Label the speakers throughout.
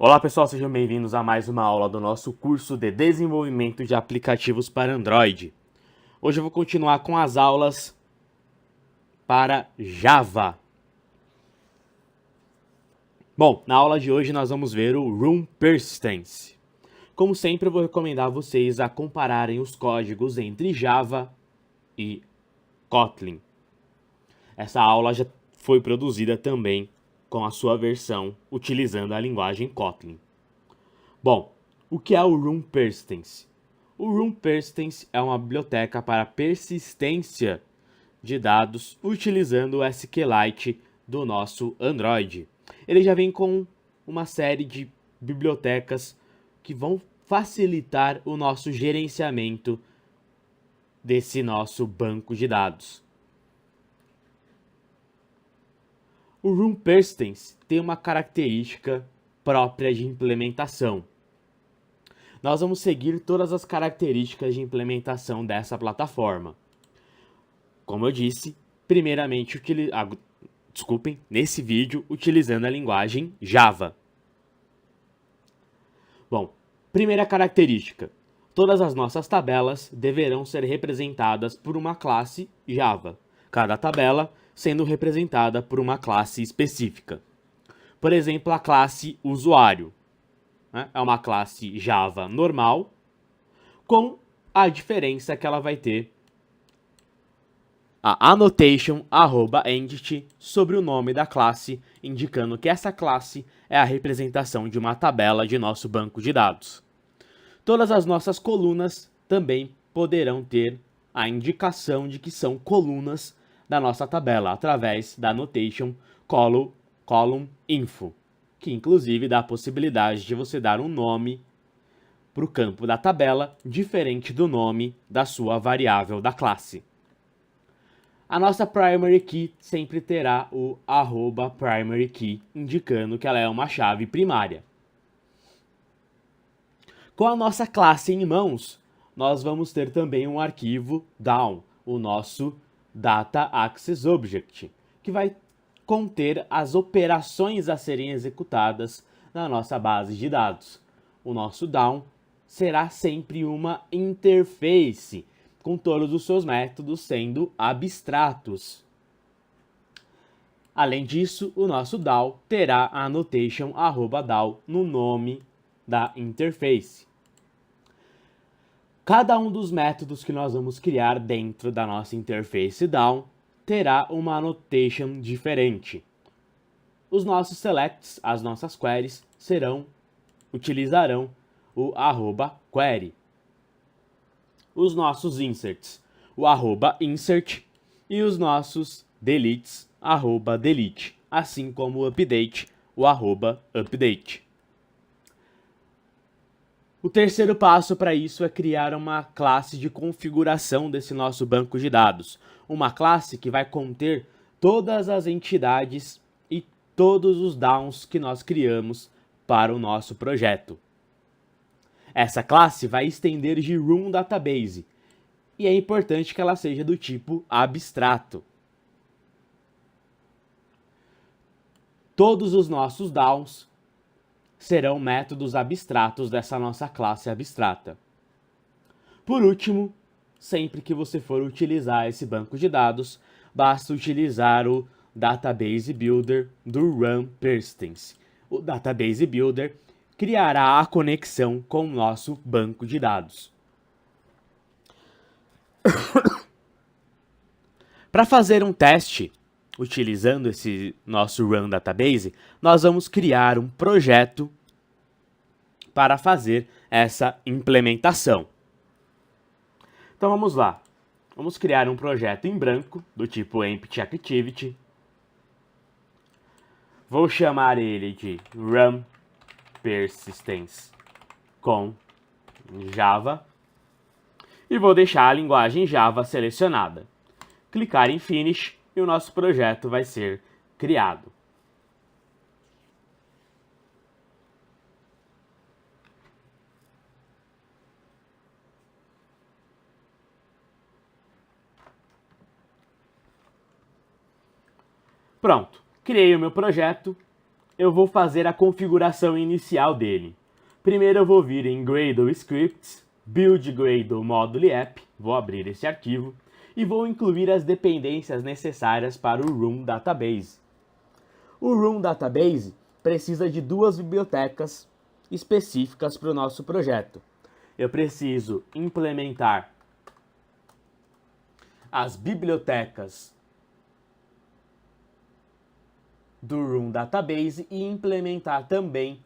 Speaker 1: Olá pessoal, sejam bem-vindos a mais uma aula do nosso curso de desenvolvimento de aplicativos para Android. Hoje eu vou continuar com as aulas para Java. Bom, na aula de hoje nós vamos ver o Room Persistence. Como sempre, eu vou recomendar a vocês a compararem os códigos entre Java e Kotlin. Essa aula já foi produzida também com a sua versão utilizando a linguagem Kotlin. Bom, o que é o Room Persistence? O Room Persistence é uma biblioteca para persistência de dados utilizando o SQLite do nosso Android. Ele já vem com uma série de bibliotecas que vão facilitar o nosso gerenciamento desse nosso banco de dados. O Room Persistence tem uma característica própria de implementação. Nós vamos seguir todas as características de implementação dessa plataforma. Como eu disse, primeiramente, nesse vídeo, utilizando a linguagem Java. Bom, primeira característica. Todas as nossas tabelas deverão ser representadas por uma classe Java. Cada tabela sendo representada por uma classe específica. Por exemplo, a classe usuário. É uma classe Java normal, com a diferença que ela vai ter a annotation @entity sobre o nome da classe, indicando que essa classe é a representação de uma tabela de nosso banco de dados. Todas as nossas colunas também poderão ter a indicação de que são colunas da nossa tabela, através da annotation column info, que inclusive dá a possibilidade de você dar um nome para o campo da tabela diferente do nome da sua variável da classe. A nossa primary key sempre terá o @primary key, indicando que ela é uma chave primária. Com a nossa classe em mãos, nós vamos ter também um arquivo DAO, o nosso Data Access Object, que vai conter as operações a serem executadas na nossa base de dados. O nosso DAO será sempre uma interface, com todos os seus métodos sendo abstratos. Além disso, o nosso DAO terá a annotation @DAO no nome da interface. Cada um dos métodos que nós vamos criar dentro da nossa interface DAO terá uma annotation diferente. Os nossos selects, as nossas queries, utilizarão o @query. Os nossos inserts, o @insert, e os nossos deletes, @delete, assim como o update, o @update. O terceiro passo para isso é criar uma classe de configuração desse nosso banco de dados. Uma classe que vai conter todas as entidades e todos os DAOs que nós criamos para o nosso projeto. Essa classe vai estender de Room Database e é importante que ela seja do tipo abstrato. Todos os nossos DAOs serão métodos abstratos dessa nossa classe abstrata. Por último, sempre que você for utilizar esse banco de dados, basta utilizar o Database Builder do Room Persistence. O Database Builder criará a conexão com o nosso banco de dados. Para fazer um teste, utilizando esse nosso Run Database, nós vamos criar um projeto para fazer essa implementação. Então vamos lá. Vamos criar um projeto em branco, do tipo Empty Activity. Vou chamar ele de Run Persistence com Java. E vou deixar a linguagem Java selecionada. Clicar em Finish e o nosso projeto vai ser criado. Pronto, criei o meu projeto, eu vou fazer a configuração inicial dele. Primeiro eu vou vir em Gradle Scripts, Build Gradle Module App, vou abrir esse arquivo, e vou incluir as dependências necessárias para o Room Database. O Room Database precisa de duas bibliotecas específicas para o nosso projeto. Eu preciso implementar as bibliotecas do Room Database e implementar também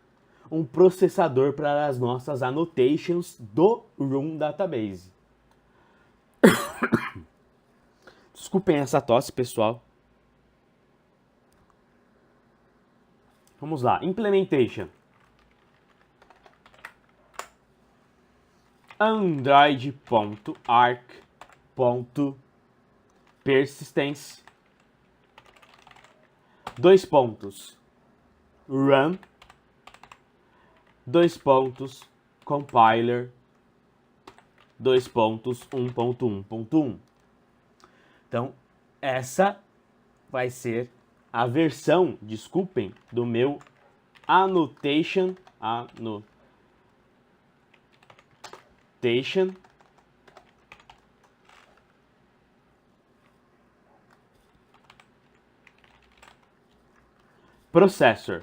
Speaker 1: um processador para as nossas annotations do Room Database. Desculpem essa tosse, pessoal. Vamos lá, implementation. Android.arc.persistence run compiler 1.1.1. Então, essa vai ser a versão, desculpem, do meu annotation processor.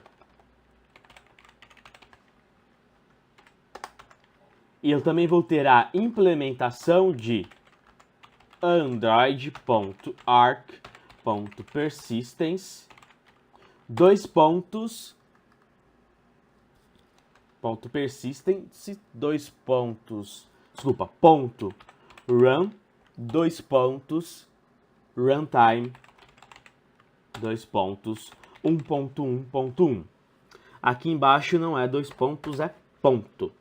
Speaker 1: E eu também vou ter a implementação de android.arc.persistence run runtime 1.1.1. Aqui embaixo não é dois pontos, é ponto.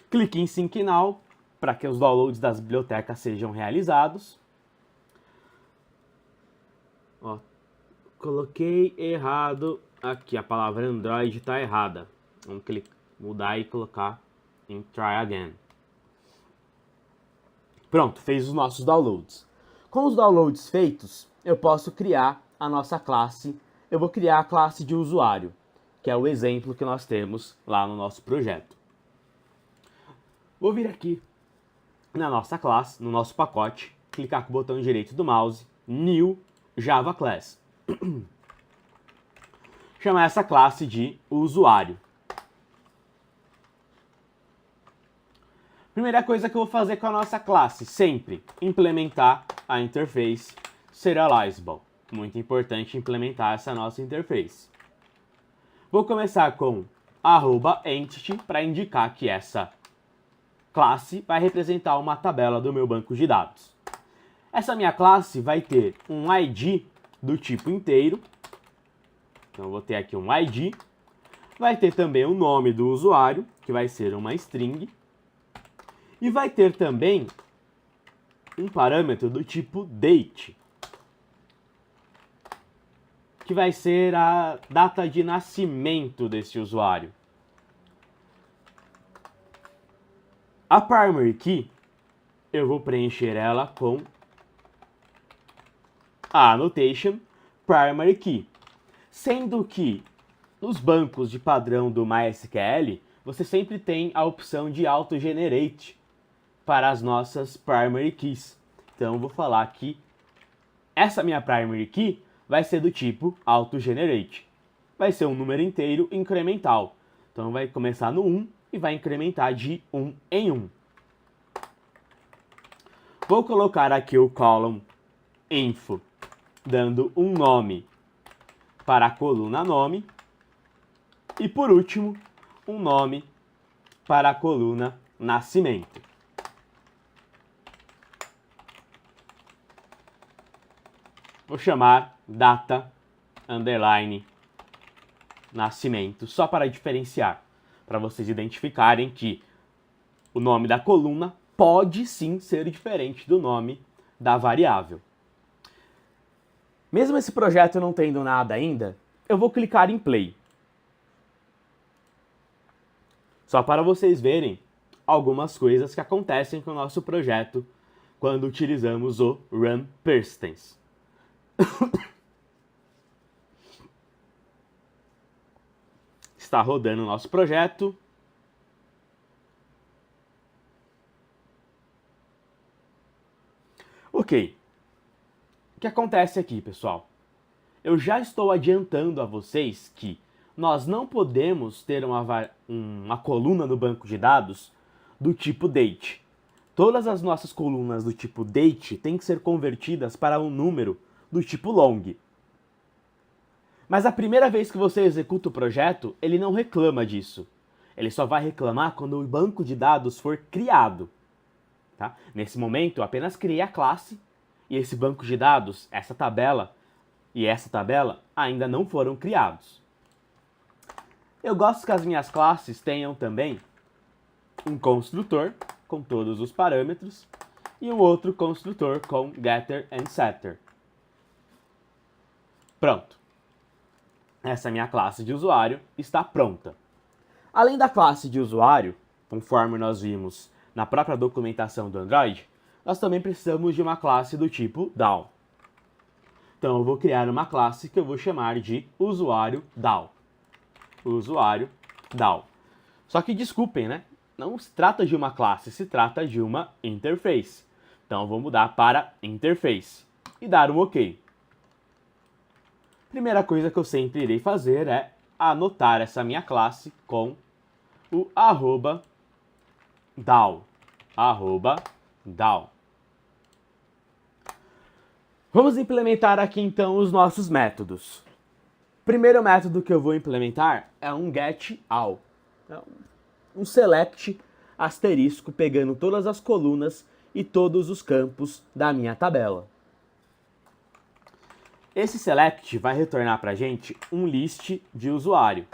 Speaker 1: Clique em Sync Now para que os downloads das bibliotecas sejam realizados. Ó, coloquei errado aqui, a palavra Android está errada. Vamos mudar e colocar em Try Again. Pronto, fez os nossos downloads. Com os downloads feitos, eu posso criar a nossa classe. Eu vou criar a classe de usuário, que é o exemplo que nós temos lá no nosso projeto. Vou vir aqui na nossa classe, no nosso pacote, clicar com o botão direito do mouse, New Java Class. Chamar essa classe de usuário. Primeira coisa que eu vou fazer com a nossa classe, sempre implementar a interface serializable. Muito importante implementar essa nossa interface. Vou começar com @entity para indicar que essa classe vai representar uma tabela do meu banco de dados. Essa minha classe vai ter um ID do tipo inteiro. Então eu vou ter aqui um ID. Vai ter também o nome do usuário, que vai ser uma string. E vai ter também um parâmetro do tipo date, que vai ser a data de nascimento desse usuário. A primary key, eu vou preencher ela com a annotation primary key. Sendo que nos bancos de padrão do MySQL, você sempre tem a opção de auto-generate para as nossas primary keys. Então eu vou falar que essa minha primary key vai ser do tipo auto-generate. Vai ser um número inteiro incremental. Então vai começar no 1 e vai incrementar de 1 em 1. Vou colocar aqui o column info, dando um nome para a coluna nome. E por último, um nome para a coluna nascimento. Vou chamar data underline nascimento, só para diferenciar, para vocês identificarem que o nome da coluna pode sim ser diferente do nome da variável. Mesmo esse projeto não tendo nada ainda, eu vou clicar em play. Só para vocês verem algumas coisas que acontecem com o nosso projeto quando utilizamos o Run Persistence. Está rodando o nosso projeto. Ok. O que acontece aqui, pessoal? Eu já estou adiantando a vocês que nós não podemos ter uma coluna no banco de dados do tipo date. Todas as nossas colunas do tipo date têm que ser convertidas para um número do tipo long. Mas a primeira vez que você executa o projeto, ele não reclama disso. Ele só vai reclamar quando o banco de dados for criado. Tá? Nesse momento, eu apenas criei a classe e esse banco de dados, essa tabela ainda não foram criados. Eu gosto que as minhas classes tenham também um construtor com todos os parâmetros e um outro construtor com getter and setter. Pronto. Essa minha classe de usuário está pronta. Além da classe de usuário, conforme nós vimos na própria documentação do Android, nós também precisamos de uma classe do tipo DAO. Então eu vou criar uma classe que eu vou chamar de usuário DAO. Usuário DAO. Só que desculpem, né? Não se trata de uma classe, se trata de uma interface. Então eu vou mudar para interface e dar um OK. Primeira coisa que eu sempre irei fazer é anotar essa minha classe com o @DAO. @DAO. Vamos implementar aqui então os nossos métodos. O primeiro método que eu vou implementar é um getAll. Então, um select asterisco pegando todas as colunas e todos os campos da minha tabela. Esse select vai retornar para a gente um list de usuário.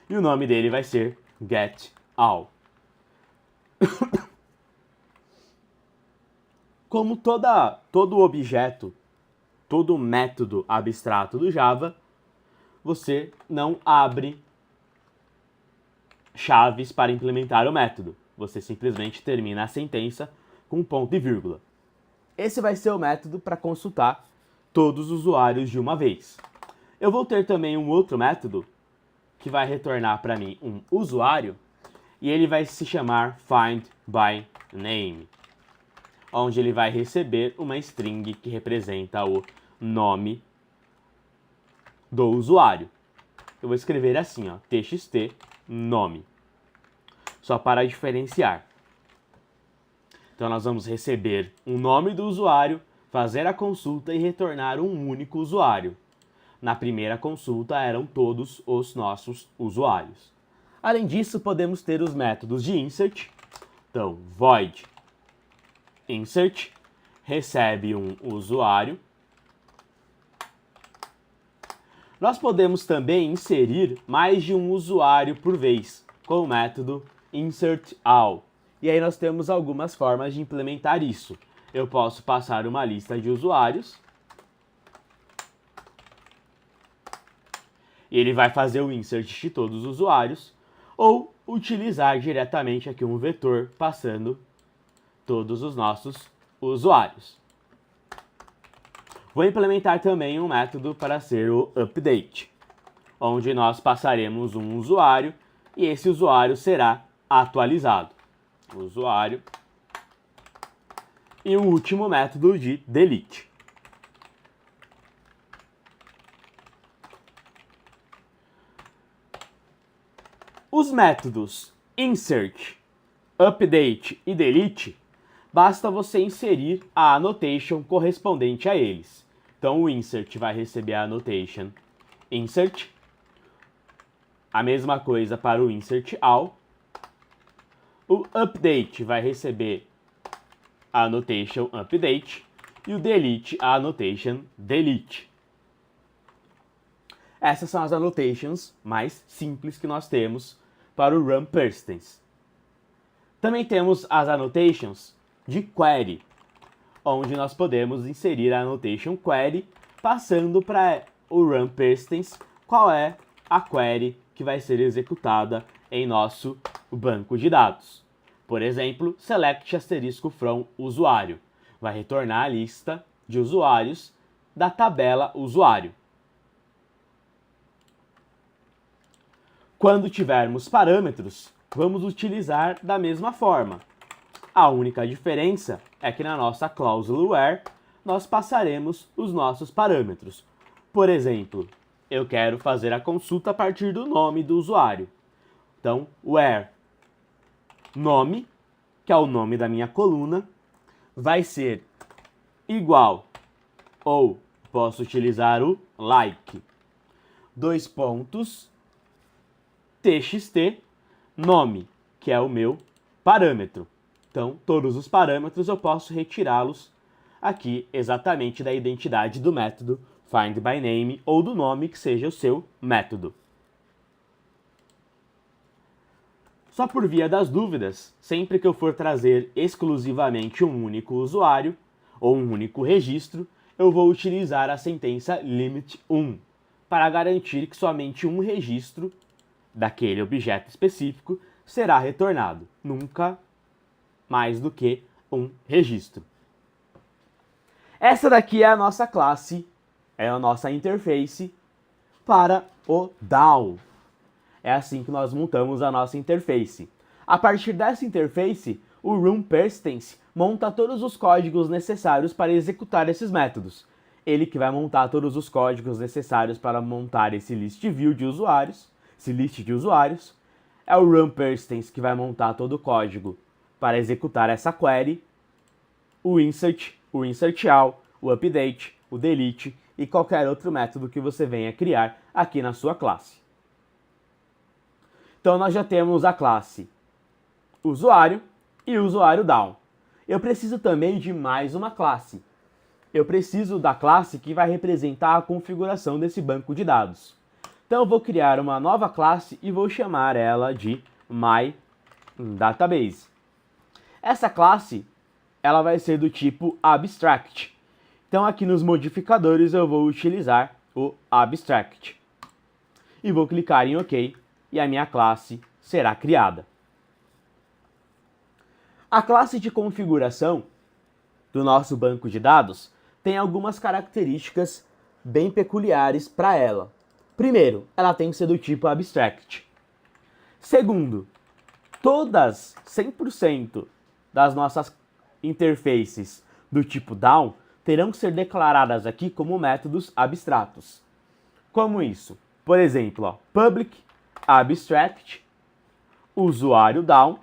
Speaker 1: E o nome dele vai ser getAll. Como todo objeto, todo método abstrato do Java, você não abre chaves para implementar o método. Você simplesmente termina a sentença com ponto e vírgula. Esse vai ser o método para consultar todos os usuários de uma vez. Eu vou ter também um outro método que vai retornar para mim um usuário e ele vai se chamar findByName, onde ele vai receber uma string que representa o nome do usuário. Eu vou escrever assim, ó, txt nome, só para diferenciar. Então nós vamos receber o nome do usuário, fazer a consulta e retornar um único usuário. Na primeira consulta eram todos os nossos usuários. Além disso, podemos ter os métodos de insert. Então, void insert recebe um usuário. Nós podemos também inserir mais de um usuário por vez, com o método insertAll. E aí nós temos algumas formas de implementar isso. Eu posso passar uma lista de usuários. E ele vai fazer o insert de todos os usuários. Ou utilizar diretamente aqui um vetor passando todos os nossos usuários. Vou implementar também um método para ser o update, onde nós passaremos um usuário e esse usuário será atualizado. Usuário. E o último método de delete. Os métodos insert, update e delete, basta você inserir a annotation correspondente a eles. Então o insert vai receber a annotation insert, a mesma coisa para o insertAll. O update vai receber a annotation update e o delete a annotation delete. Essas são as annotations mais simples que nós temos para o run persistence. Também temos as annotations de query, onde nós podemos inserir a annotation query passando para o run persistence qual é a query que vai ser executada em nosso banco de dados. Por exemplo, select asterisco from usuário vai retornar a lista de usuários da tabela usuário. Quando tivermos parâmetros, vamos utilizar da mesma forma. A única diferença é que na nossa cláusula where, nós passaremos os nossos parâmetros. Por exemplo, eu quero fazer a consulta a partir do nome do usuário. Então, where nome, que é o nome da minha coluna, vai ser igual, ou posso utilizar o like, dois pontos, txt, nome, que é o meu parâmetro. Então, todos os parâmetros eu posso retirá-los aqui exatamente da identidade do método findByName ou do nome que seja o seu método. Só por via das dúvidas, sempre que eu for trazer exclusivamente um único usuário ou um único registro, eu vou utilizar a sentença limit1 para garantir que somente um registro daquele objeto específico será retornado, nunca mais do que um registro. Essa daqui é a nossa classe, é a nossa interface para o DAO. É assim que nós montamos a nossa interface. A partir dessa interface, o RunPersistence monta todos os códigos necessários para executar esses métodos. Ele que vai montar todos os códigos necessários para montar esse list view de usuários, esse list de usuários. É o RunPersistence que vai montar todo o código para executar essa query. O insertAll, o update, o delete e qualquer outro método que você venha criar aqui na sua classe. Então, nós já temos a classe usuário e usuário DAO. Eu preciso também de mais uma classe. Eu preciso da classe que vai representar a configuração desse banco de dados. Então, eu vou criar uma nova classe e vou chamar ela de MyDatabase. Essa classe ela vai ser do tipo Abstract. Então, aqui nos modificadores, eu vou utilizar o Abstract. E vou clicar em OK. E a minha classe será criada. A classe de configuração do nosso banco de dados tem algumas características bem peculiares para ela. Primeiro, ela tem que ser do tipo Abstract. Segundo, todas 100% das nossas interfaces do tipo DAO terão que ser declaradas aqui como métodos abstratos. Como isso? Por exemplo, public abstract, usuário DAO,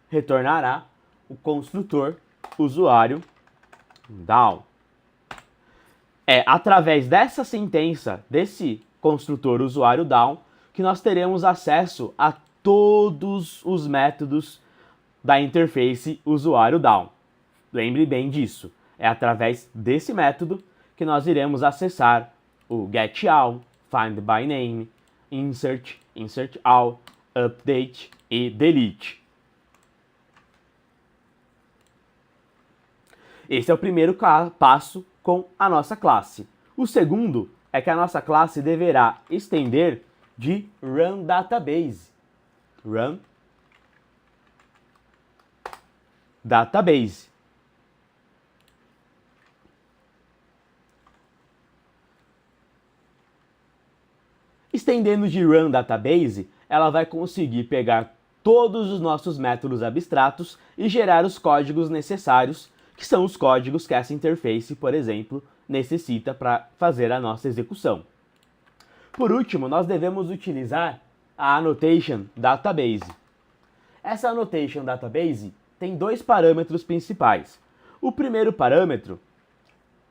Speaker 1: retornará o construtor usuário DAO. É através dessa sentença, desse construtor usuário DAO, que nós teremos acesso a todos os métodos da interface usuário DAO. Lembre bem disso. É através desse método que nós iremos acessar o getAll, findByName, insert, insertAll, update e delete. Esse é o primeiro passo com a nossa classe. O segundo é que a nossa classe deverá estender de runDatabase. runDatabase. Estendendo de runDatabase, ela vai conseguir pegar todos os nossos métodos abstratos e gerar os códigos necessários, que são os códigos que essa interface, por exemplo, necessita para fazer a nossa execução. Por último, nós devemos utilizar a annotation database. Essa annotation database tem dois parâmetros principais. O primeiro parâmetro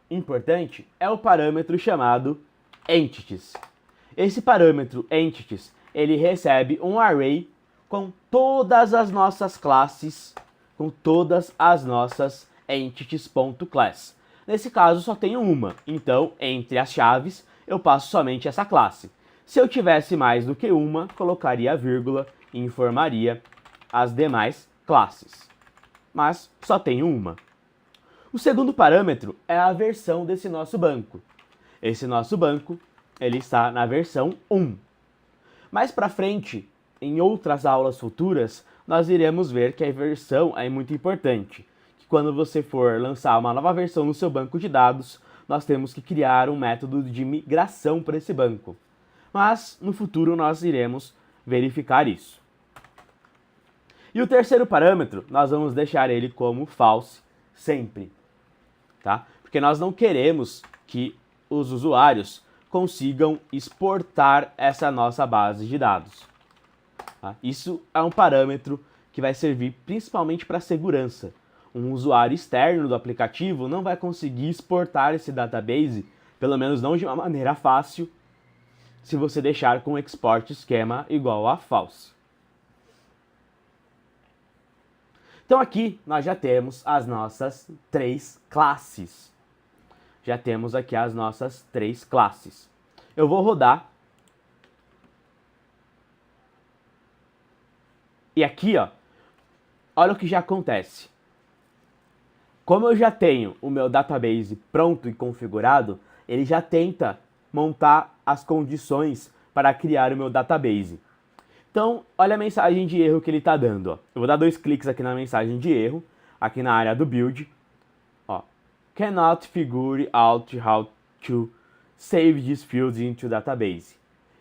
Speaker 1: importante é o parâmetro chamado entities. Esse parâmetro entities, ele recebe um array com todas as nossas classes, com todas as nossas entities.class. Nesse caso só tenho uma, então entre as chaves eu passo somente essa classe. Se eu tivesse mais do que uma, colocaria a vírgula e informaria as demais classes. Mas só tenho uma. O segundo parâmetro é a versão desse nosso banco. Esse nosso banco ele está na versão 1. Mais para frente, em outras aulas futuras, nós iremos ver que a versão é muito importante. Que quando você for lançar uma nova versão no seu banco de dados, nós temos que criar um método de migração para esse banco. Mas no futuro nós iremos verificar isso. E o terceiro parâmetro, nós vamos deixar ele como false sempre, tá? Porque nós não queremos que os usuários consigam exportar essa nossa base de dados. Tá? Isso é um parâmetro que vai servir principalmente para segurança. Um usuário externo do aplicativo não vai conseguir exportar esse database, pelo menos não de uma maneira fácil, se você deixar com export esquema igual a false. Então aqui nós já temos as nossas três classes. Já temos aqui as nossas três classes. Eu vou rodar. E aqui, ó, olha o que já acontece. Como eu já tenho o meu database pronto e configurado, ele já tenta montar as condições para criar o meu database. Então, olha a mensagem de erro que ele está dando. Ó. Eu vou dar 2 cliques aqui na mensagem de erro, aqui na área do build. Ó. Cannot figure out how to save these fields into database.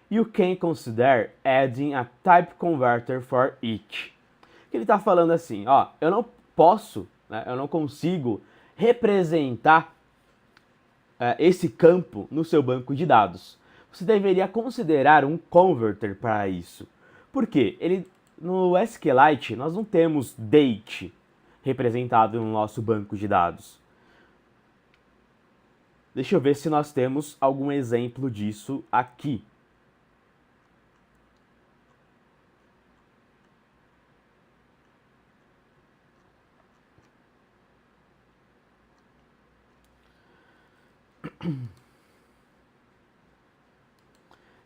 Speaker 1: You can consider adding a type converter for each. Que ele está falando assim, ó, eu não posso, né, eu não consigo representar esse campo no seu banco de dados. Você deveria considerar um converter para isso. Por quê? No SQLite nós não temos date representado no nosso banco de dados. Deixa eu ver se nós temos algum exemplo disso aqui.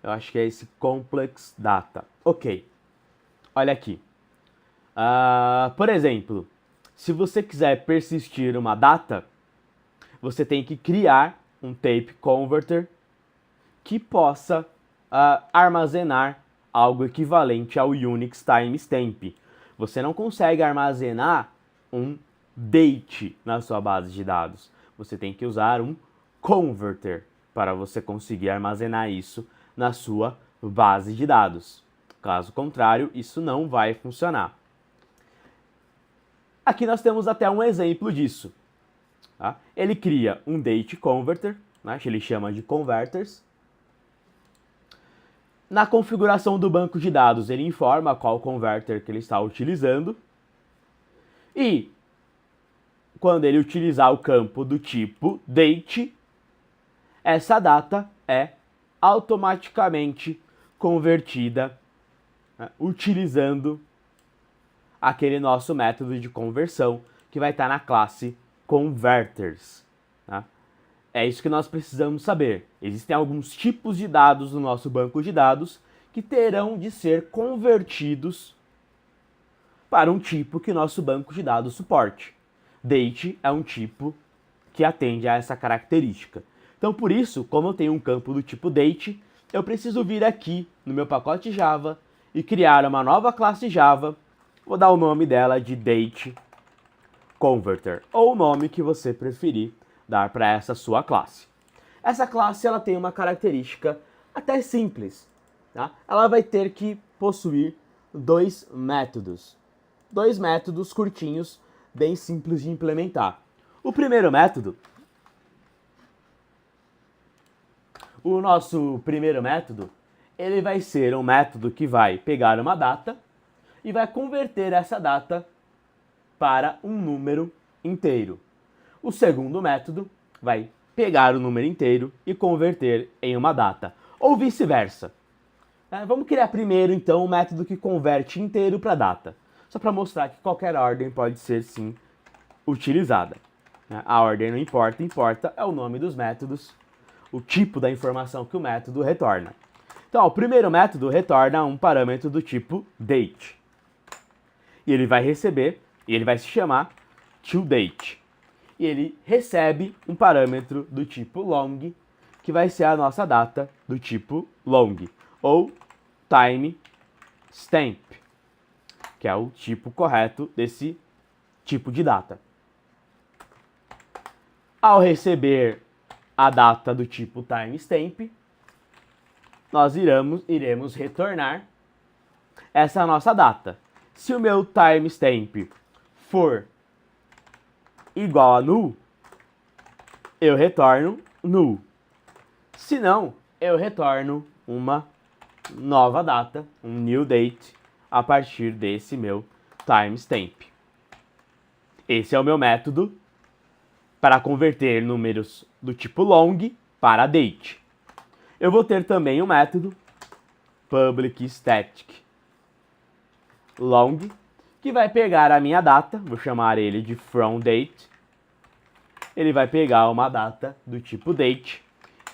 Speaker 1: Eu acho que é esse complex data. Ok. Olha aqui. Por exemplo, se você quiser persistir uma data, você tem que criar um tape converter que possa armazenar algo equivalente ao Unix timestamp. Você não consegue armazenar um date na sua base de dados. Você tem que usar um converter para você conseguir armazenar isso na sua base de dados. Caso contrário, isso não vai funcionar. Aqui nós temos até um exemplo disso. Tá? Ele cria um date converter, né, que ele chama de converters. Na configuração do banco de dados, ele informa qual converter que ele está utilizando. E quando ele utilizar o campo do tipo date, essa data é automaticamente convertida, né, utilizando aquele nosso método de conversão que vai estar na classe converters. Tá? É isso que nós precisamos saber. Existem alguns tipos de dados no nosso banco de dados que terão de ser convertidos para um tipo que nosso banco de dados suporte. Date é um tipo que atende a essa característica. Então, por isso, como eu tenho um campo do tipo date, eu preciso vir aqui no meu pacote Java e criar uma nova classe Java. Vou dar o nome dela de date converter, ou o nome que você preferir dar para essa sua classe. Essa classe ela tem uma característica até simples. Tá? Ela vai ter que possuir dois métodos curtinhos, bem simples de implementar. O primeiro método, o nosso primeiro método, ele vai ser um método que vai pegar uma data e vai converter essa data para um número inteiro. O segundo método vai pegar o número inteiro e converter em uma data, ou vice-versa. Vamos criar primeiro, então, um método que converte inteiro para data, só para mostrar que qualquer ordem pode ser, sim, utilizada. A ordem não importa, importa é o nome dos métodos, o tipo da informação que o método retorna. Então, o primeiro método retorna um parâmetro do tipo date. E ele vai receber, e ele vai se chamar toDate. E ele recebe um parâmetro do tipo long, que vai ser a nossa data do tipo long, ou timestamp, que é o tipo correto desse tipo de data. Ao receber a data do tipo timestamp, nós iremos retornar essa nossa data. Se o meu timestamp for igual a null, eu retorno null. Se não, eu retorno uma nova data, um new date, a partir desse meu timestamp. Esse é o meu método para converter números do tipo long para date. Eu vou ter também o método public static long, que vai pegar a minha data, vou chamar ele de from date. Ele vai pegar uma data do tipo date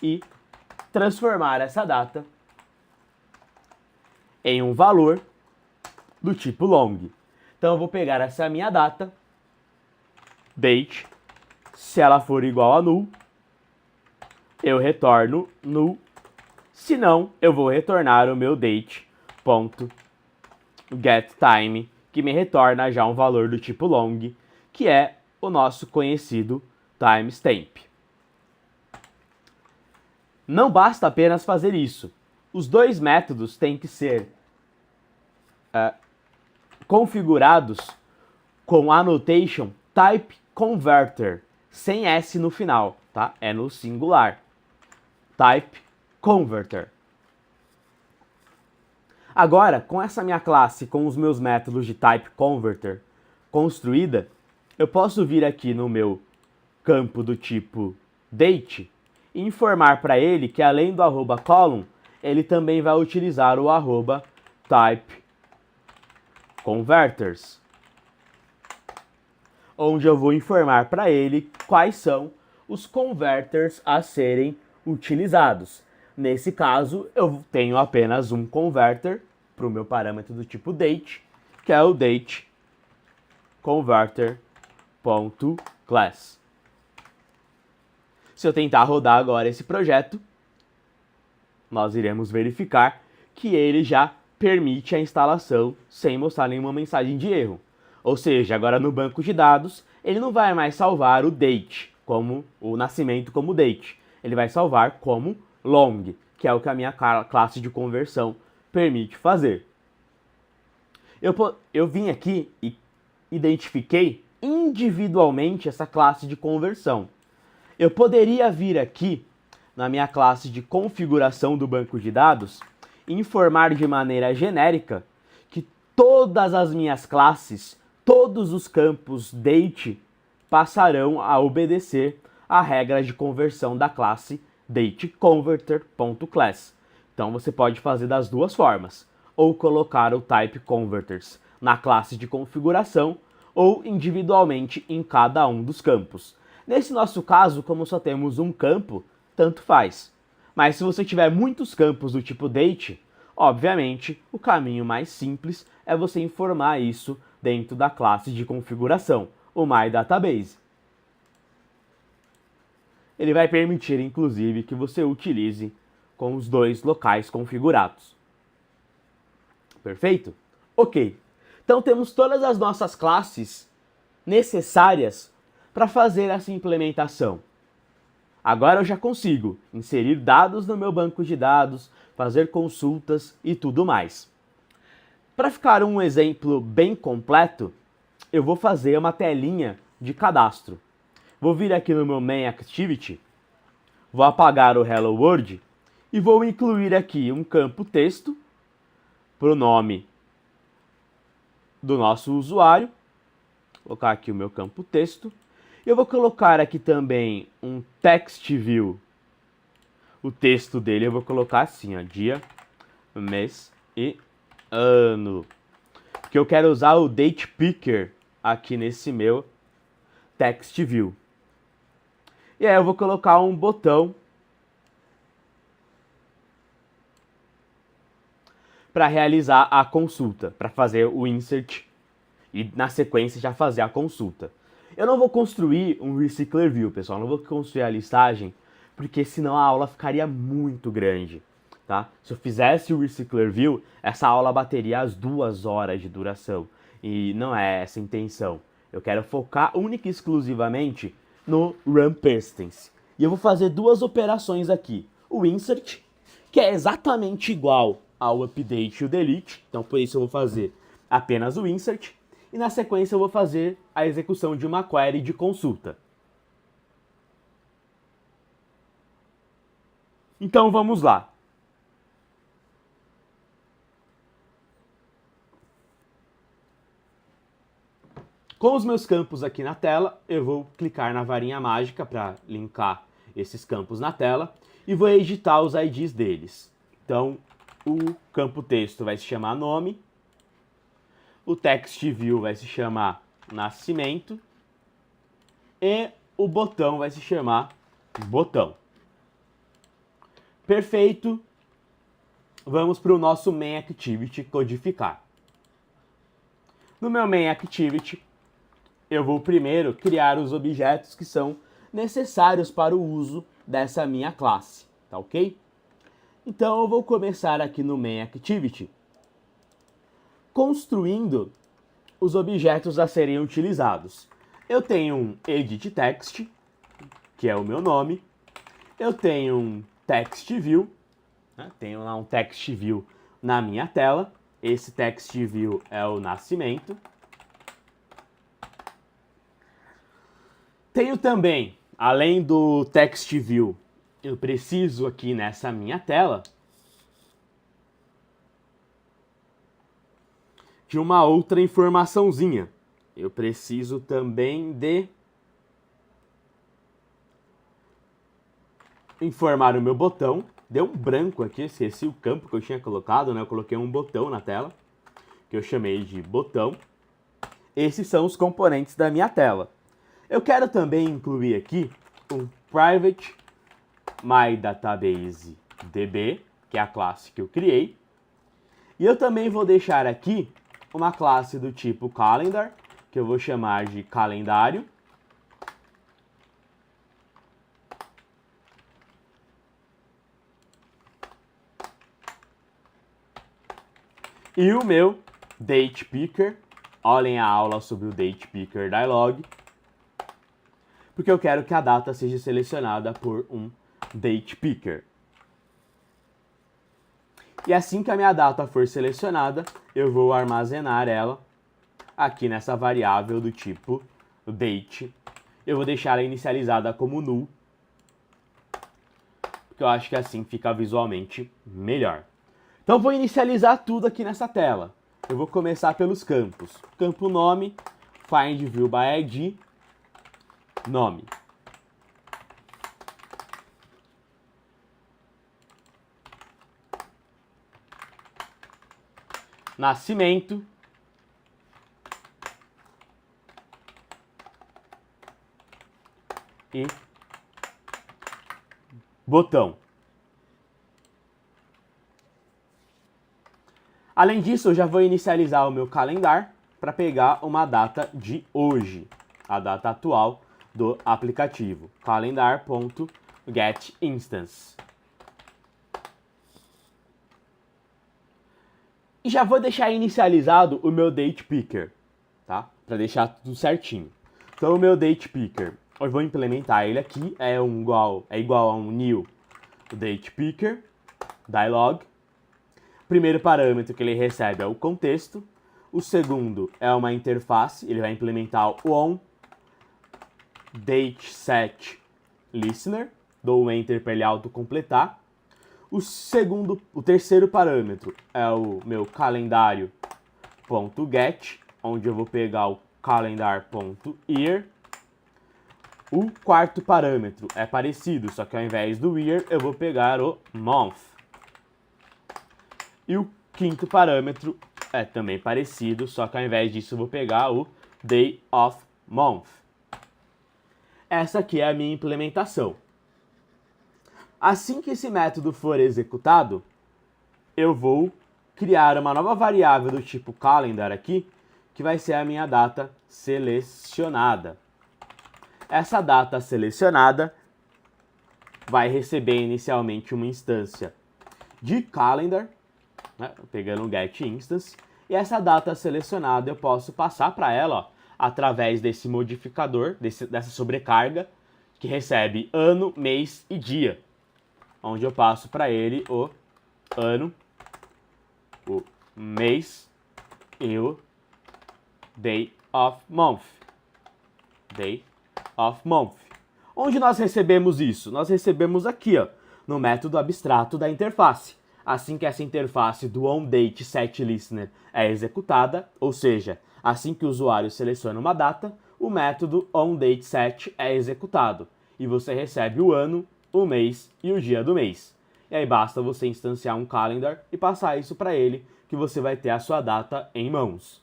Speaker 1: e transformar essa data em um valor do tipo long. Então eu vou pegar essa minha data, date, se ela for igual a null, eu retorno null. Se não, eu vou retornar o meu date.getTime, que me retorna já um valor do tipo long, que é o nosso conhecido timestamp. Não basta apenas fazer isso. Os dois métodos têm que ser configurados com a annotation type converter, sem S no final, tá? É no singular. Type converter. Agora, com essa minha classe, com os meus métodos de type converter construída, eu posso vir aqui no meu campo do tipo date e informar para ele que além do arroba column, ele também vai utilizar o arroba type converters, onde eu vou informar para ele quais são os converters a serem utilizados. Nesse caso, eu tenho apenas um converter para o meu parâmetro do tipo date, que é o date converter.class. Se eu tentar rodar agora esse projeto, nós iremos verificar que ele já permite a instalação sem mostrar nenhuma mensagem de erro. Ou seja, agora no banco de dados, ele não vai mais salvar o date, como o nascimento como date. Ele vai salvar como long, que é o que a minha classe de conversão permite fazer. Eu vim aqui e identifiquei individualmente essa classe de conversão. Eu poderia vir aqui na minha classe de configuração do banco de dados e informar de maneira genérica que todas as minhas classes, todos os campos date passarão a obedecer à regra de conversão da classe dateConverter.class. Então você pode fazer das duas formas, ou colocar o type converters na classe de configuração ou individualmente em cada um dos campos. Nesse nosso caso, como só temos um campo, tanto faz. Mas se você tiver muitos campos do tipo date, obviamente o caminho mais simples é você informar isso dentro da classe de configuração, o MyDatabase. Ele vai permitir, inclusive, que você utilize com os dois locais configurados. Perfeito? Ok. Então temos todas as nossas classes necessárias para fazer essa implementação. Agora eu já consigo inserir dados no meu banco de dados, fazer consultas e tudo mais. Para ficar um exemplo bem completo, eu vou fazer uma telinha de cadastro. Vou vir aqui no meu main activity, vou apagar o Hello World e vou incluir aqui um campo texto para o nome do nosso usuário. Vou colocar aqui o meu campo texto. Eu vou colocar aqui também um text view. O texto dele eu vou colocar assim, ó, dia, mês e ano. Porque eu quero usar o date picker aqui nesse meu text view. E aí eu vou colocar um botão para realizar a consulta, para fazer o insert e na sequência já fazer a consulta. Eu não vou construir um recycler view, pessoal, não vou construir a listagem, porque senão a aula ficaria muito grande, tá? Se eu fizesse o recycler view, essa aula bateria as 2 horas de duração, e não é essa a intenção. Eu quero focar única e exclusivamente no Run Persistence. E eu vou fazer duas operações aqui. O insert, que é exatamente igual ao update e o delete. Então, por isso eu vou fazer apenas o insert. E na sequência eu vou fazer a execução de uma query de consulta. Então, vamos lá. Com os meus campos aqui na tela, eu vou clicar na varinha mágica para linkar esses campos na tela e vou editar os IDs deles. Então, o campo texto vai se chamar nome, o text view vai se chamar nascimento e o botão vai se chamar botão. Perfeito. Vamos para o nosso main activity codificar. No meu main activity, eu vou primeiro criar os objetos que são necessários para o uso dessa minha classe, tá ok? Então eu vou começar aqui no main activity construindo os objetos a serem utilizados. Eu tenho um edit text, que é o meu nome. Eu tenho um text view, né? Tenho lá um text view na minha tela. Esse text view é o nascimento. Tenho também, além do text view, eu preciso aqui nessa minha tela de uma outra informaçãozinha. Eu preciso também de informar o meu botão. Deu um branco aqui, esqueci o campo que eu tinha colocado, né? Eu coloquei um botão na tela, que eu chamei de botão. Esses são os componentes da minha tela. Eu quero também incluir aqui um private myDatabaseDB, que é a classe que eu criei. E eu também vou deixar aqui uma classe do tipo calendar, que eu vou chamar de calendário. E o meu date picker, olhem a aula sobre o date picker dialog, porque eu quero que a data seja selecionada por um date picker. E assim que a minha data for selecionada, eu vou armazenar ela aqui nessa variável do tipo date. Eu vou deixar ela inicializada como null, porque eu acho que assim fica visualmente melhor. Então vou inicializar tudo aqui nessa tela. Eu vou começar pelos campos. Campo nome, find view by ID, nome. Nascimento. E botão. Além disso, eu já vou inicializar o meu calendar para pegar uma data de hoje, a data atual do aplicativo, calendar.getInstance. E já vou deixar inicializado o meu date picker, tá? Para deixar tudo certinho. Então o meu date picker, eu vou implementar ele aqui, é igual a um new date picker dialog. O primeiro parâmetro que ele recebe é o contexto. O segundo é uma interface, ele vai implementar o on date_set listener, dou um enter para ele autocompletar. O terceiro parâmetro é o meu calendário.get, onde eu vou pegar o calendar.year. O quarto parâmetro é parecido, só que ao invés do year eu vou pegar o month. E o quinto parâmetro é também parecido, só que ao invés disso eu vou pegar o day of month. Essa aqui é a minha implementação. Assim que esse método for executado, eu vou criar uma nova variável do tipo calendar aqui, que vai ser a minha data selecionada. Essa data selecionada vai receber inicialmente uma instância de calendar, né, pegando um getInstance, e essa data selecionada eu posso passar para ela, ó, através desse modificador, dessa sobrecarga, que recebe ano, mês e dia, onde eu passo para ele o ano, o mês e o day of month. Day of month. Onde nós recebemos isso? Nós recebemos aqui, ó, no método abstrato da interface. Assim que essa interface do onDateSetListener é executada, ou seja, assim que o usuário seleciona uma data, o método onDateSet é executado e você recebe o ano, o mês e o dia do mês. E aí basta você instanciar um calendar e passar isso para ele, que você vai ter a sua data em mãos.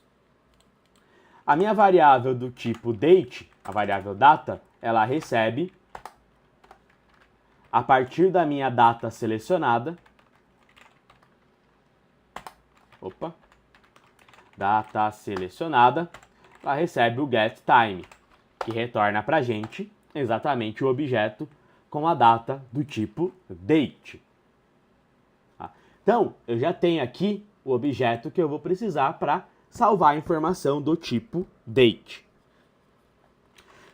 Speaker 1: A minha variável do tipo date, a variável data, ela recebe, a partir da minha data selecionada, data selecionada, ela recebe o getTime, que retorna para a gente exatamente o objeto com a data do tipo date. Então, eu já tenho aqui o objeto que eu vou precisar para salvar a informação do tipo date.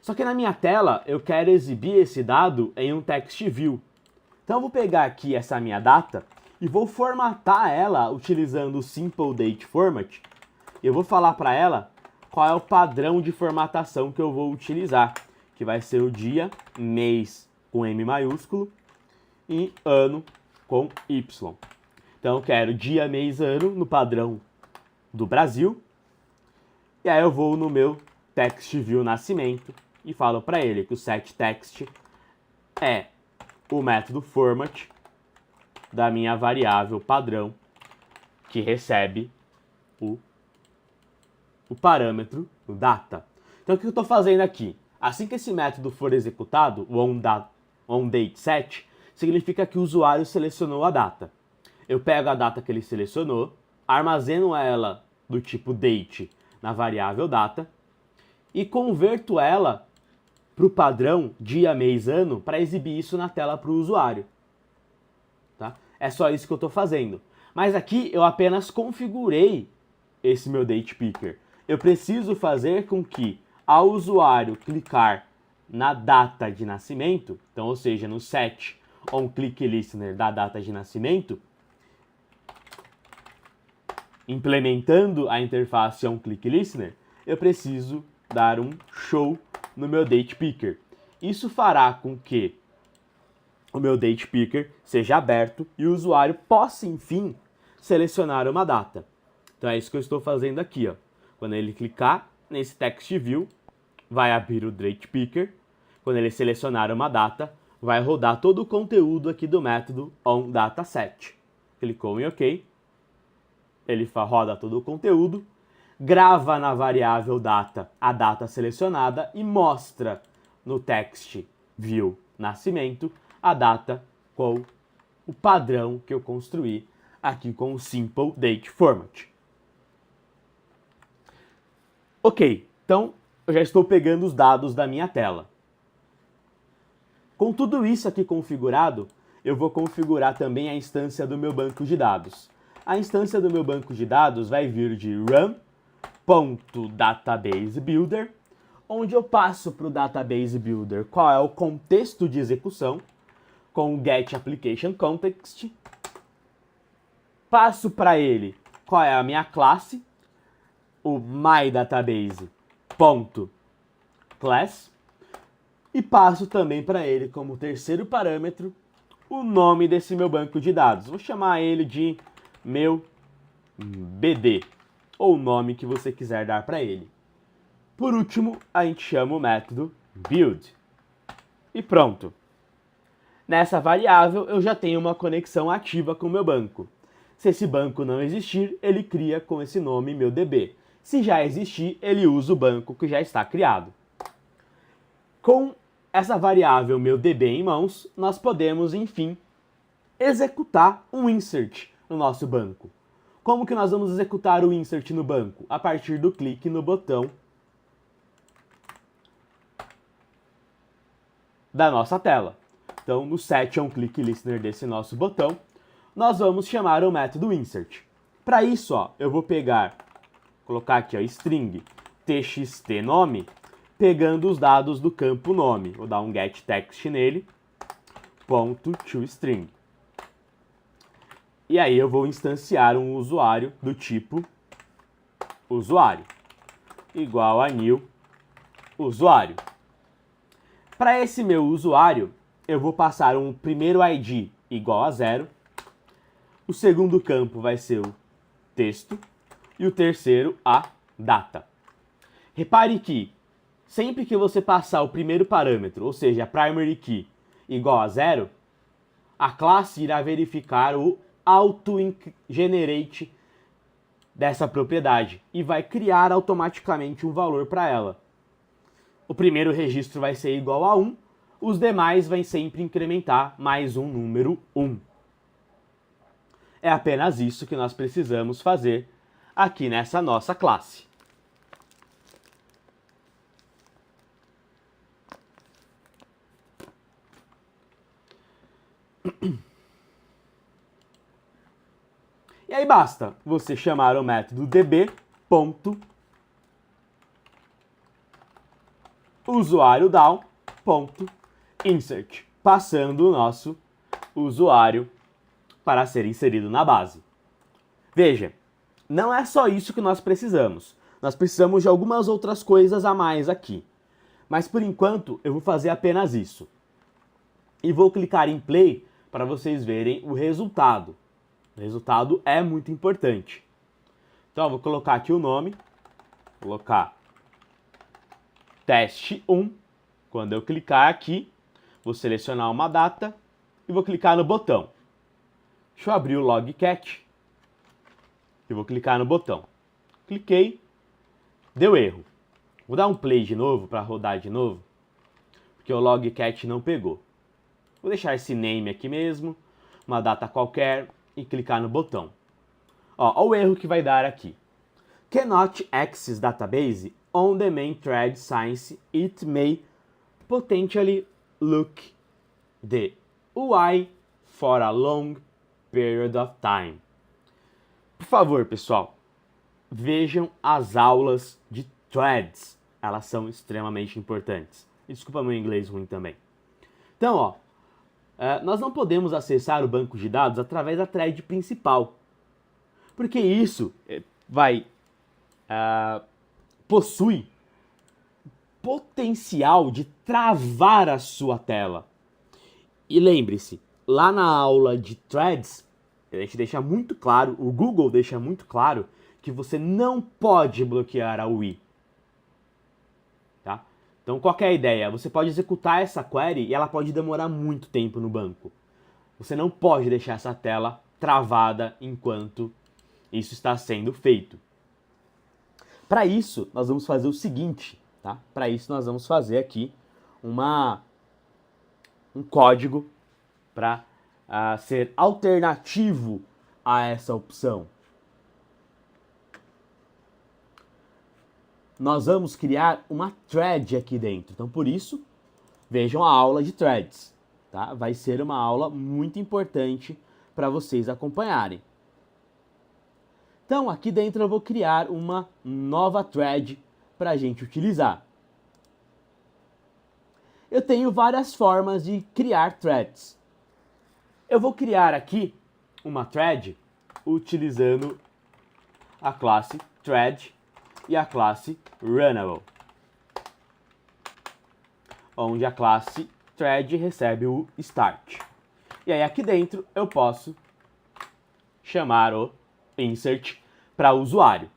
Speaker 1: Só que na minha tela eu quero exibir esse dado em um text view. Então eu vou pegar aqui essa minha data e vou formatar ela utilizando o Simple Date Format. Eu vou falar para ela qual é o padrão de formatação que eu vou utilizar, que vai ser o dia, mês com M maiúsculo e ano com Y. Então eu quero dia, mês, ano no padrão do Brasil. E aí eu vou no meu text view nascimento e falo para ele que o setText é o método format da minha variável padrão que recebe o parâmetro data. Então o que eu estou fazendo aqui? Assim que esse método for executado, o onDateSet, significa que o usuário selecionou a data. Eu pego a data que ele selecionou, armazeno ela do tipo date na variável data e converto ela para o padrão dia, mês, ano para exibir isso na tela para o usuário. Tá? É só isso que eu estou fazendo. Mas aqui eu apenas configurei esse meu date picker. Eu preciso fazer com que, ao usuário clicar na data de nascimento, então, ou seja, no set onClickListener da data de nascimento, implementando a interface onClickListener, eu preciso dar um show no meu date picker. Isso fará com que o meu date picker seja aberto e o usuário possa, enfim, selecionar uma data. Então é isso que eu estou fazendo aqui, ó. Quando ele clicar nesse text view, vai abrir o date picker. Quando ele selecionar uma data, vai rodar todo o conteúdo aqui do método onDataSet. Clicou em OK. Ele roda todo o conteúdo, grava na variável data a data selecionada e mostra no text view nascimento a data com o padrão que eu construí aqui com o Simple Date Format. Ok, então eu já estou pegando os dados da minha tela. Com tudo isso aqui configurado, eu vou configurar também a instância do meu banco de dados. A instância do meu banco de dados vai vir de run.databaseBuilder, onde eu passo para o Database Builder qual é o contexto de execução, com o getApplicationContext. Passo para ele qual é a minha classe, o myDatabase.class, e passo também para ele como terceiro parâmetro o nome desse meu banco de dados. Vou chamar ele de meu BD, ou o nome que você quiser dar para ele. Por último, a gente chama o método build. E pronto. Nessa variável, eu já tenho uma conexão ativa com o meu banco. Se esse banco não existir, ele cria com esse nome meu DB. Se já existir, ele usa o banco que já está criado. Com essa variável meu DB em mãos, nós podemos, enfim, executar um insert no nosso banco. Como que nós vamos executar o insert no banco? A partir do clique no botão da nossa tela. Então, no set onClickListener desse nosso botão, nós vamos chamar o método insert. Para isso, ó, eu vou colocar aqui, ó, string txtNome, pegando os dados do campo nome. Vou dar um getText nele, ponto toString. E aí eu vou instanciar um usuário do tipo usuário, igual a new usuário. Para esse meu usuário, eu vou passar um primeiro ID igual a 0, o segundo campo vai ser o texto e o terceiro a data. Repare que sempre que você passar o primeiro parâmetro, ou seja, a primary key, igual a 0, a classe irá verificar o auto-generate dessa propriedade e vai criar automaticamente um valor para ela. O primeiro registro vai ser igual a 1, os demais vão sempre incrementar mais um número 1. É apenas isso que nós precisamos fazer aqui nessa nossa classe. E aí basta você chamar o método db.usuarioDown.insert, passando o nosso usuário para ser inserido na base. Veja, não é só isso que nós precisamos. Nós precisamos de algumas outras coisas a mais aqui. Mas por enquanto eu vou fazer apenas isso. E vou clicar em play para vocês verem o resultado. O resultado é muito importante. Então eu vou colocar aqui o nome, vou colocar teste 1. Quando eu clicar aqui, vou selecionar uma data e vou clicar no botão. Deixa eu abrir o logcat e vou clicar no botão. Cliquei, deu erro. Vou dar um play de novo para rodar de novo, porque o logcat não pegou. Vou deixar esse name aqui mesmo, uma data qualquer, e clicar no botão. Ó, o erro que vai dar aqui. Cannot access database on the main thread since it may potentially look the UI for a long period of time. Por favor, pessoal, vejam as aulas de threads. Elas são extremamente importantes. Desculpa meu inglês ruim também. Então, ó, nós não podemos acessar o banco de dados através da thread principal, porque isso possui potencial de travar a sua tela. E lembre-se, lá na aula de threads, a gente deixa muito claro, o Google deixa muito claro que você não pode bloquear a UI. Tá? Então, qual que é a ideia? Você pode executar essa query e ela pode demorar muito tempo no banco. Você não pode deixar essa tela travada enquanto isso está sendo feito. Para isso, nós vamos fazer o seguinte, tá? Para isso, nós vamos fazer aqui um código para ser alternativo a essa opção. Nós vamos criar uma thread aqui dentro. Então, por isso, vejam a aula de threads. Tá? Vai ser uma aula muito importante para vocês acompanharem. Então, aqui dentro eu vou criar uma nova thread para a gente utilizar. Eu tenho várias formas de criar threads. Eu vou criar aqui uma thread utilizando a classe thread e a classe runnable, onde a classe thread recebe o start. E aí aqui dentro eu posso chamar o insert para usuário.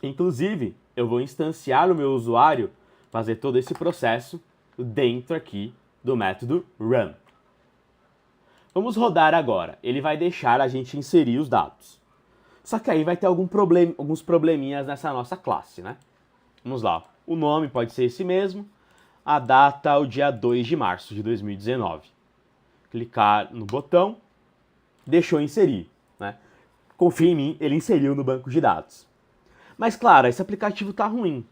Speaker 1: Inclusive, eu vou instanciar o meu usuário, fazer todo esse processo dentro aqui do método run. Vamos rodar agora. Ele vai deixar a gente inserir os dados. Só que aí vai ter alguns probleminhas nessa nossa classe, né? Vamos lá. O nome pode ser esse mesmo. A data, o dia 2 de março de 2019. Clicar no botão. Deixou inserir, né? Confia em mim, ele inseriu no banco de dados. Mas claro, esse aplicativo está ruim.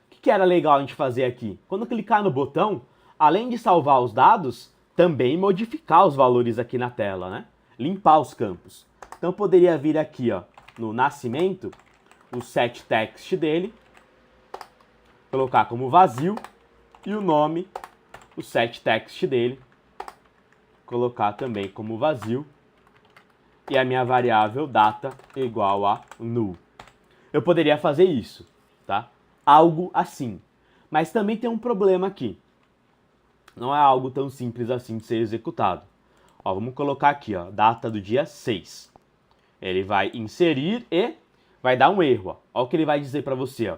Speaker 1: O que era legal a gente fazer aqui? Quando clicar no botão, além de salvar os dados, também modificar os valores aqui na tela, né? Limpar os campos. Então poderia vir aqui, ó, no nascimento, o setText dele. colocar como vazio e o nome, o set text dele, colocar também como vazio e a minha variável data igual a null. Eu poderia fazer isso, tá? Algo assim. Mas também tem um problema aqui. Não é algo tão simples assim de ser executado. Ó, vamos colocar aqui, ó, data do dia 6. Ele vai inserir e vai dar um erro. Ó. Olha o que ele vai dizer para você. Ó.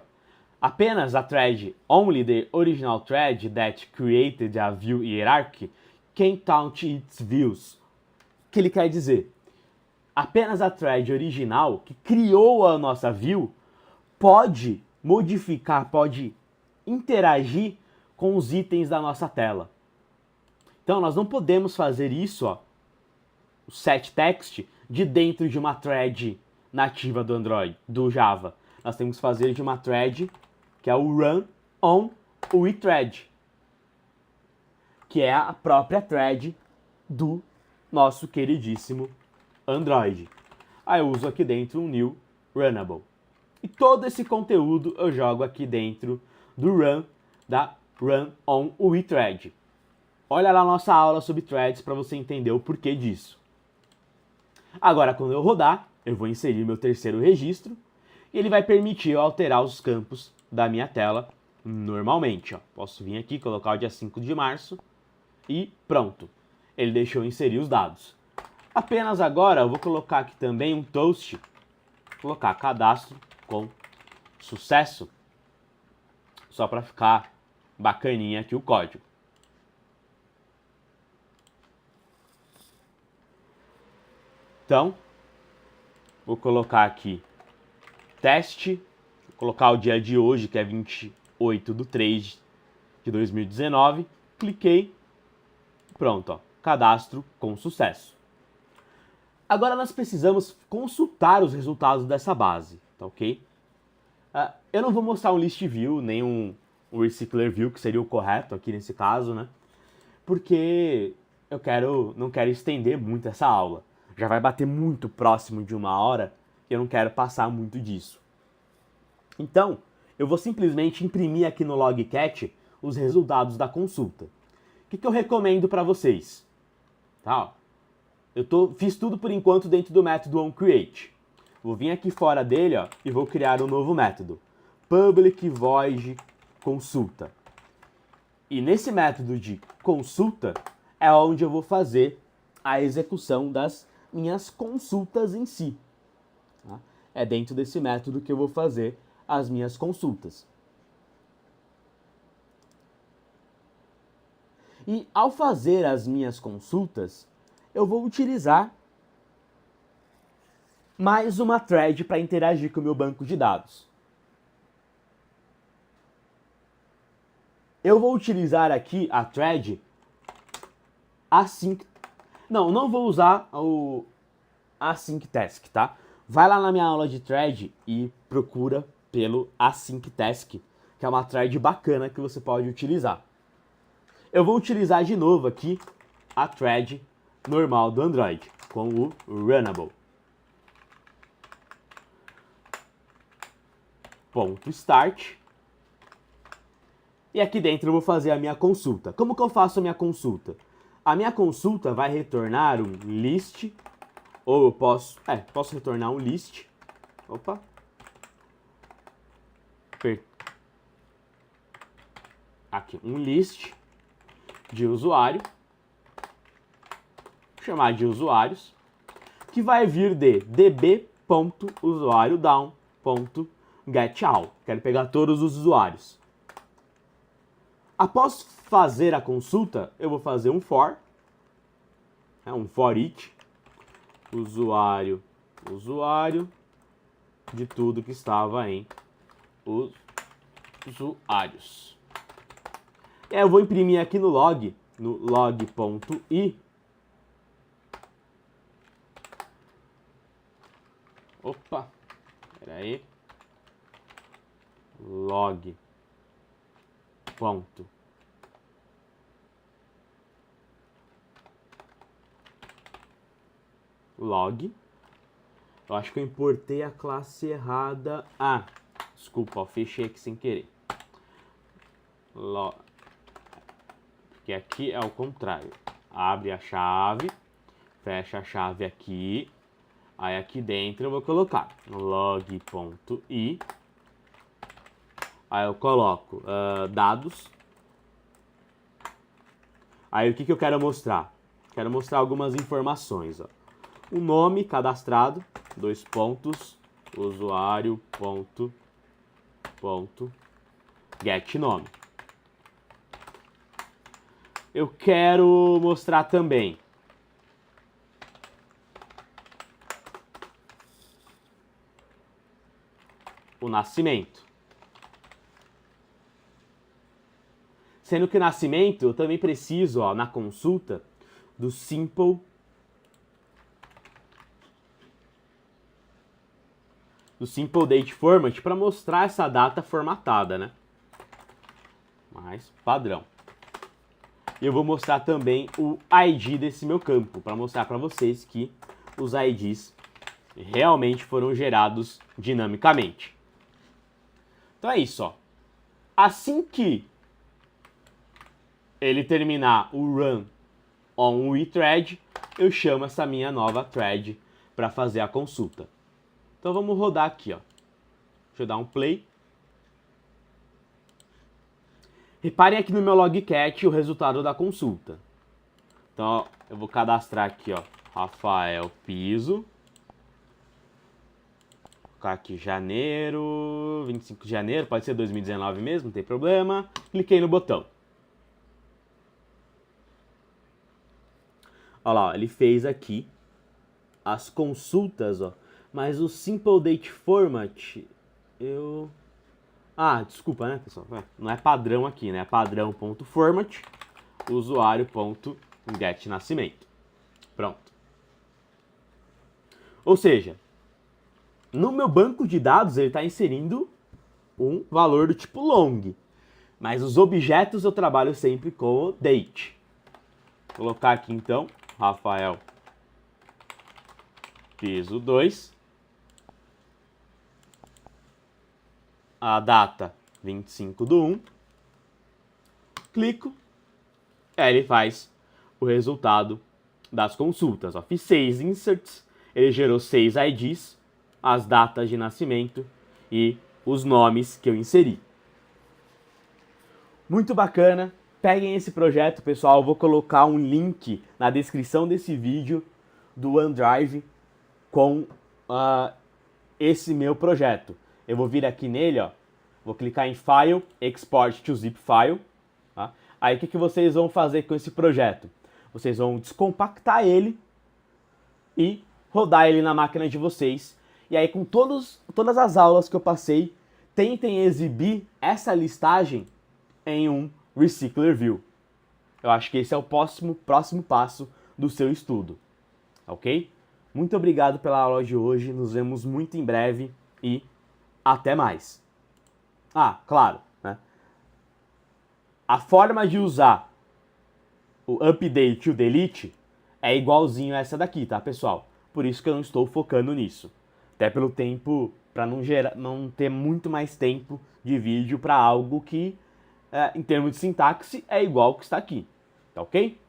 Speaker 1: Apenas a thread only the original thread that created a view hierarchy can count its views. O que ele quer dizer? Apenas a thread original que criou a nossa view pode modificar, pode interagir com os itens da nossa tela. Então nós não podemos fazer isso, ó, o set text, de dentro de uma thread nativa do Android, do Java. Nós temos que fazer de uma thread que é o run on thread, que é a própria thread do nosso queridíssimo Android. Aí eu uso aqui dentro um new runnable. E todo esse conteúdo eu jogo aqui dentro do run, da run on thread. Olha lá a nossa aula sobre threads para você entender o porquê disso. Agora, quando eu rodar, eu vou inserir meu terceiro registro e ele vai permitir eu alterar os campos da minha tela normalmente. Ó. Posso vir aqui, colocar o dia 5 de março e pronto. Ele deixou eu inserir os dados. Apenas agora eu vou colocar aqui também um toast, colocar cadastro com sucesso, só para ficar bacaninha aqui o código. Então, vou colocar aqui teste, vou colocar o dia de hoje, que é 28/3/2019, cliquei, pronto, ó, cadastro com sucesso. Agora nós precisamos consultar os resultados dessa base, tá ok? Eu não vou mostrar um list view, nem um recycler view, que seria o correto aqui nesse caso, né? Porque eu não quero estender muito essa aula. Já vai bater muito próximo de 1 hora e eu não quero passar muito disso. Então, eu vou simplesmente imprimir aqui no logcat os resultados da consulta. O que eu recomendo para vocês? Tá, ó. Fiz tudo por enquanto dentro do método onCreate. Vou vir aqui fora dele, ó, e vou criar um novo método. Public void consulta. E nesse método de consulta é onde eu vou fazer a execução das minhas consultas em si. Tá? É dentro desse método que eu vou fazer as minhas consultas. E ao fazer as minhas consultas, eu vou utilizar mais uma thread para interagir com o meu banco de dados. Eu vou utilizar aqui a thread async. Não vou usar o async task, tá? Vai lá na minha aula de thread e procura pelo async task, que é uma thread bacana que você pode utilizar. Eu vou utilizar de novo aqui a thread normal do Android, com o runnable. Ponto start. E aqui dentro eu vou fazer a minha consulta. Como que eu faço a minha consulta? A minha consulta vai retornar um list, ou eu posso retornar um list. Opa. Aqui, um list de usuário. Chamar de usuários, que vai vir de db.usuariodown.getAll. Quero pegar todos os usuários. Após fazer a consulta, eu vou fazer um for each, usuário de tudo que estava em usuários. E aí eu vou imprimir aqui no log.i. Opa, espera aí. Log. Ponto. Log. Eu acho que eu importei a classe errada. Ah, desculpa, ó, fechei aqui sem querer. Porque aqui é o contrário. Abre a chave, fecha a chave aqui. Aí aqui dentro eu vou colocar log.i. Aí eu coloco dados. Aí o que eu quero mostrar? Quero mostrar algumas informações. Ó. O nome cadastrado, 2 pontos, usuário, get nome. Eu quero mostrar também o nascimento. Sendo que o nascimento eu também preciso, ó, na consulta, do simple date format para mostrar essa data formatada, né? Mas padrão. Eu vou mostrar também o ID desse meu campo, para mostrar para vocês que os IDs realmente foram gerados dinamicamente. Então é isso, ó. Assim que ele terminar o run on thread, eu chamo essa minha nova thread para fazer a consulta. Então vamos rodar aqui, ó. Deixa eu dar um play. Reparem aqui no meu logcat o resultado da consulta. Então, ó, eu vou cadastrar aqui, ó, Rafael Piso. Vou colocar aqui janeiro, 25 de janeiro, pode ser 2019 mesmo, não tem problema. Cliquei no botão. Olha lá, ó, ele fez aqui as consultas, ó. Mas o Simple Date Format, desculpa, né, pessoal? Não é padrão aqui, né? É padrão.format, usuário.getNascimento. Pronto. Ou seja, no meu banco de dados ele está inserindo um valor do tipo long. Mas os objetos eu trabalho sempre com o date. Vou colocar aqui então, Rafael Piso 2. A data 25/1. Clico. Ele faz o resultado das consultas. Ó. Fiz 6 inserts. Ele gerou 6 IDs, as datas de nascimento e os nomes que eu inseri. Muito bacana. Peguem esse projeto, pessoal. Eu vou colocar um link na descrição desse vídeo do OneDrive com esse meu projeto. Eu vou vir aqui nele, ó, vou clicar em File, Export to Zip File. Tá? Aí o que vocês vão fazer com esse projeto? Vocês vão descompactar ele e rodar ele na máquina de vocês. E aí com todas as aulas que eu passei, tentem exibir essa listagem em um Recycler View. Eu acho que esse é o próximo passo do seu estudo. Ok? Muito obrigado pela aula de hoje. Nos vemos muito em breve e até mais. Claro, né? A forma de usar o update e o delete é igualzinho a essa daqui, tá, pessoal? Por isso que eu não estou focando nisso. Até pelo tempo, para não ter muito mais tempo de vídeo para algo que, em termos de sintaxe, é igual ao que está aqui. Tá ok?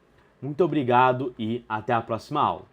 Speaker 1: Muito obrigado e até a próxima aula.